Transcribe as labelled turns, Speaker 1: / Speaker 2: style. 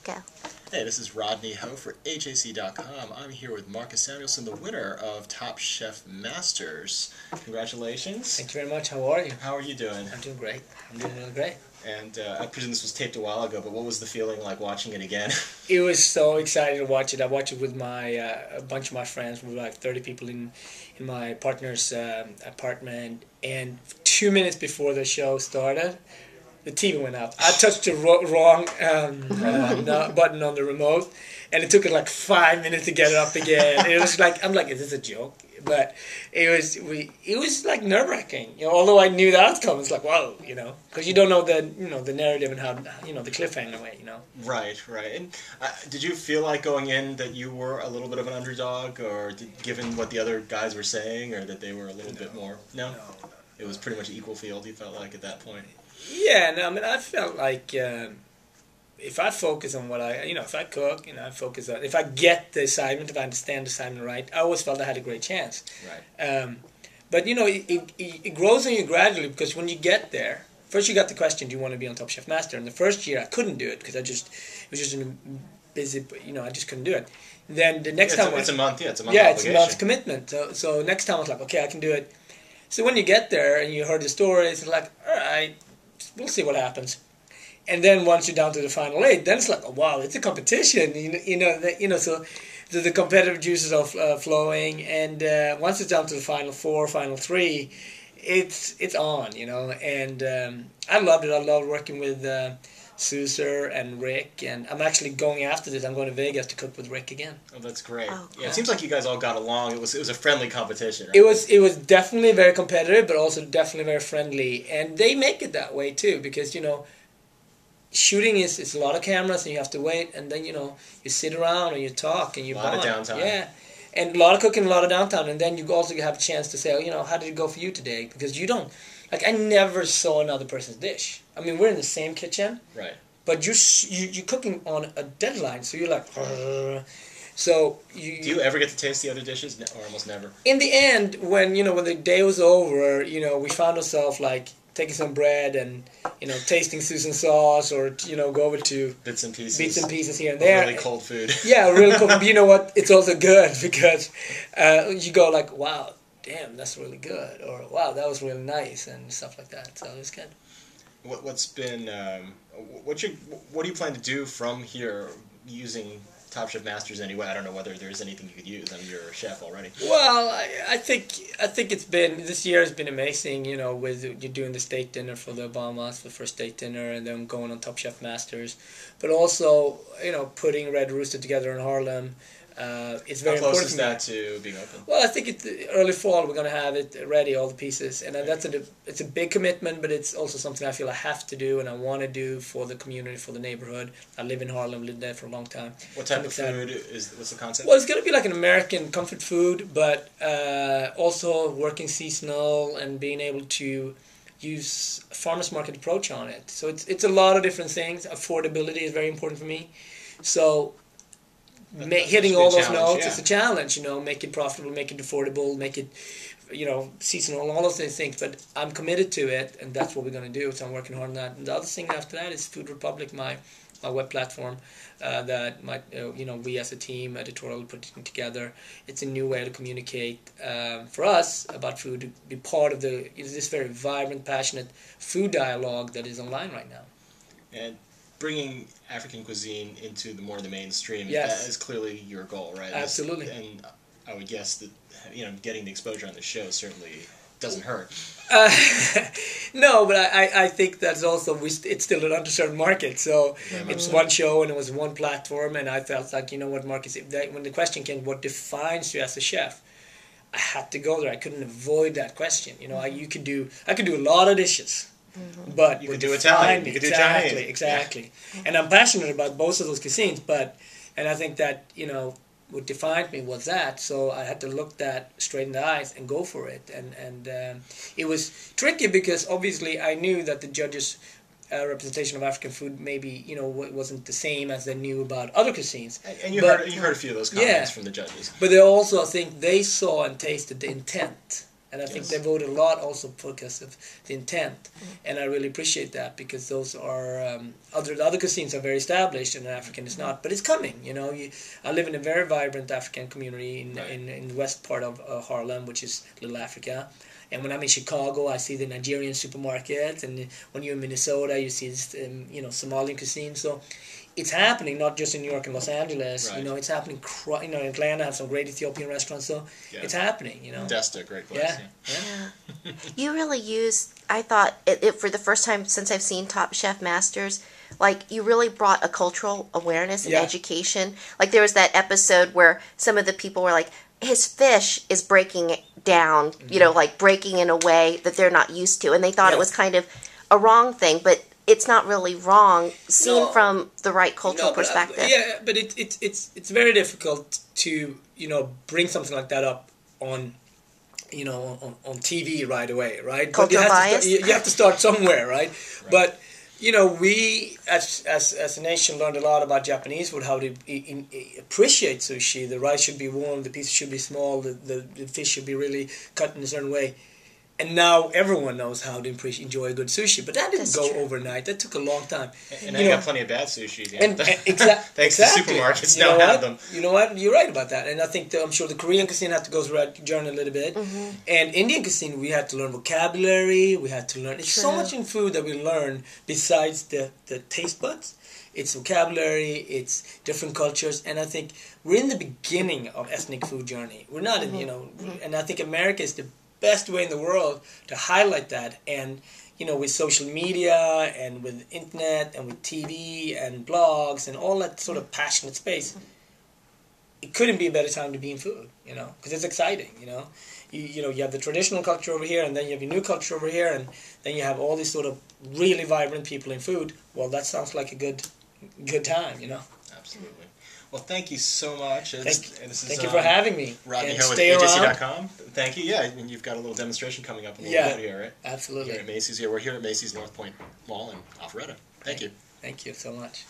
Speaker 1: Go.
Speaker 2: Hey, this is Rodney Ho for HAC.com. I'm here with Marcus Samuelsson, the winner of Top Chef Masters. Congratulations.
Speaker 3: Thank you very much. How are you?
Speaker 2: How are you doing?
Speaker 3: I'm doing great. I'm doing really great.
Speaker 2: And I presume this was taped a while ago, but what was the feeling like watching it again?
Speaker 3: It was so exciting to watch it. I watched it with my a bunch of my friends. We were like 30 people in my partner's apartment. And 2 minutes before the show started, the TV went out. I touched the wrong button on the remote, and it took it like 5 minutes to get it up again. It was like, I'm like, is this a joke? But it was like nerve-wracking. You know, although I knew the outcome, it's like, whoa, you know, because you don't know the narrative and how the cliffhanger way, you know.
Speaker 2: Right. And did you feel like going in that you were a little bit of an underdog, or given what the other guys were saying, or that they were a little bit more? No. It was pretty much an equal field. You felt like at that point.
Speaker 3: Yeah, no, I mean, I felt like if I focus on what if I cook, I focus on, if I get the assignment, if I understand the assignment right, I always felt I had a great chance.
Speaker 2: Right.
Speaker 3: But, it grows on you gradually, because when you get there, first you got the question, do you want to be on Top Chef Master? And the first year I couldn't do it, because it was just busy, I just couldn't do it. Then the next time...
Speaker 2: It's a month obligation.
Speaker 3: It's a month commitment. So next time I was like, okay, I can do it. So when you get there and you heard the stories, it's like, all right, we'll see what happens. And then once you're down to the final 8, then it's like, oh, wow, it's a competition. So the competitive juices are flowing. And once it's down to the final 4, final 3, it's on, And I loved it. I loved working with Suser and Rick. And I'm actually going after this. I'm going to Vegas to cook with Rick again.
Speaker 2: Oh, that's great.
Speaker 1: Oh,
Speaker 2: yeah, it seems like you guys all got along. It was a friendly competition, right?
Speaker 3: It was definitely very competitive, but also definitely very friendly. And they make it that way too, because shooting is a lot of cameras, and you have to wait, and then you sit around and you talk and you bond.
Speaker 2: A lot of downtime.
Speaker 3: Yeah, and a lot of cooking, a lot of downtime, and then you also have a chance to say, how did it go for you today? Because you don't, I never saw another person's dish. I mean, we're in the same kitchen,
Speaker 2: right? But
Speaker 3: you're cooking on a deadline, so you're like, so you. Do
Speaker 2: you ever get to taste the other dishes, or almost never?
Speaker 3: In the end, when the day was over, we found ourselves like taking some bread and tasting Susan sauce, or go over to
Speaker 2: bits and pieces
Speaker 3: here and there.
Speaker 2: Really cold food.
Speaker 3: Yeah, really cold. But you know what? It's also good, because you go like, wow, damn, that's really good, or wow, that was really nice, and stuff like that. So it's good.
Speaker 2: What's been what do you plan to do from here using Top Chef Masters anyway? I don't know whether there's anything you could use. I mean, you're a chef already.
Speaker 3: Well, I think this year has been amazing. With you're doing the steak dinner for the Obamas, the first steak dinner, and then going on Top Chef Masters, but also putting Red Rooster together in Harlem. It's very important.
Speaker 2: How close is that to being open?
Speaker 3: Well, I think it's early fall. We're going to have it ready, all the pieces, and it's a big commitment, but it's also something I feel I have to do and I want to do for the community, for the neighborhood. I live in Harlem, lived there for a long time.
Speaker 2: What type of food what's the concept?
Speaker 3: Well, it's going to be like an American comfort food, but also working seasonal and being able to use a farmer's market approach on it. So it's a lot of different things. Affordability is very important for me. So hitting all those notes is a challenge, make it profitable, make it affordable, make it, seasonal, all those things. But I'm committed to it, and that's what we're going to do. So I'm working hard on that. And the other thing after that is Food Republic, my web platform that we as a team editorial putting together. It's a new way to communicate for us about food, to be part of this very vibrant, passionate food dialogue that is online right now.
Speaker 2: And bringing African cuisine into the mainstream,
Speaker 3: yes,
Speaker 2: that is clearly your goal, right?
Speaker 3: Absolutely.
Speaker 2: And I would guess that getting the exposure on the show certainly doesn't hurt.
Speaker 3: No, but I think that's also it's still an underserved market. So it's one show and it was one platform, and I felt like, what, Marcus, when the question came, what defines you as a chef, I had to go there. I couldn't avoid that question. I could do a lot of dishes. Mm-hmm. But
Speaker 2: you could do Italian, you could do Chinese.
Speaker 3: Exactly. Yeah. And I'm passionate about both of those cuisines, and I think that, what defined me was that, so I had to look that straight in the eyes and go for it. And it was tricky, because obviously I knew that the judges' representation of African food maybe, wasn't the same as they knew about other cuisines.
Speaker 2: And you heard a few of those comments from the judges.
Speaker 3: But they also, I think, they saw and tasted the intent And I think
Speaker 2: Yes.
Speaker 3: they voted a lot also because of the intent. And I really appreciate that, because those are the other cuisines are very established and African is not. But it's coming, you know. I live in a very vibrant African community in the west part of Harlem, which is Little Africa. And when I'm in Chicago, I see the Nigerian supermarket, and when you're in Minnesota, you see this, Somalian cuisine. So it's happening, not just in New York and Los Angeles.
Speaker 2: Right.
Speaker 3: You know, it's happening. In Atlanta, I have some great Ethiopian restaurants. So it's happening. You know.
Speaker 2: Desta, great place.
Speaker 3: Yeah.
Speaker 1: You really used, I thought, it for the first time since I've seen Top Chef Masters, like, you really brought a cultural awareness and education. Like, there was that episode where some of the people were like, his fish is breaking down, you know, like breaking in a way that they're not used to. And they thought it was kind of a wrong thing, but it's not really wrong seen from the right cultural perspective.
Speaker 3: But it's very difficult to, bring something like that up on on TV right away, right?
Speaker 1: Cultural bias.
Speaker 3: You have to start somewhere, right? But we as a nation learned a lot about Japanese food, how to appreciate sushi. The rice should be warm, the pieces should be small, the fish should be really cut in a certain way. And now everyone knows how to enjoy a good sushi, but that didn't go overnight. That took a long time.
Speaker 2: And I got plenty of bad sushi. Yeah. Thanks to supermarkets now have them.
Speaker 3: You know what? You're right about that. And I think I'm sure the Korean cuisine had to go through that journey a little bit. Mm-hmm. And Indian cuisine, we had to learn vocabulary. We had to learn. There's so much in food that we learn besides the taste buds. It's vocabulary. It's different cultures. And I think we're in the beginning of ethnic food journey. We're not in, and I think America is the best way in the world to highlight that. And with social media and with internet and with TV and blogs and all that sort of passionate space, it couldn't be a better time to be in food, because it's exciting. You have the traditional culture over here, and then you have your new culture over here, and then you have all these sort of really vibrant people in food. Well, that sounds like a good time.
Speaker 2: Absolutely. Well, thank you so much.
Speaker 3: Thank you for having me.
Speaker 2: Rodney Ho with
Speaker 3: stay
Speaker 2: agency.com. Thank you. Yeah, and you've got a little demonstration coming up in a little bit here, right?
Speaker 3: Absolutely.
Speaker 2: Here at Macy's. We're here at Macy's North Point Mall in Alpharetta. Thank you.
Speaker 3: Thank you so much.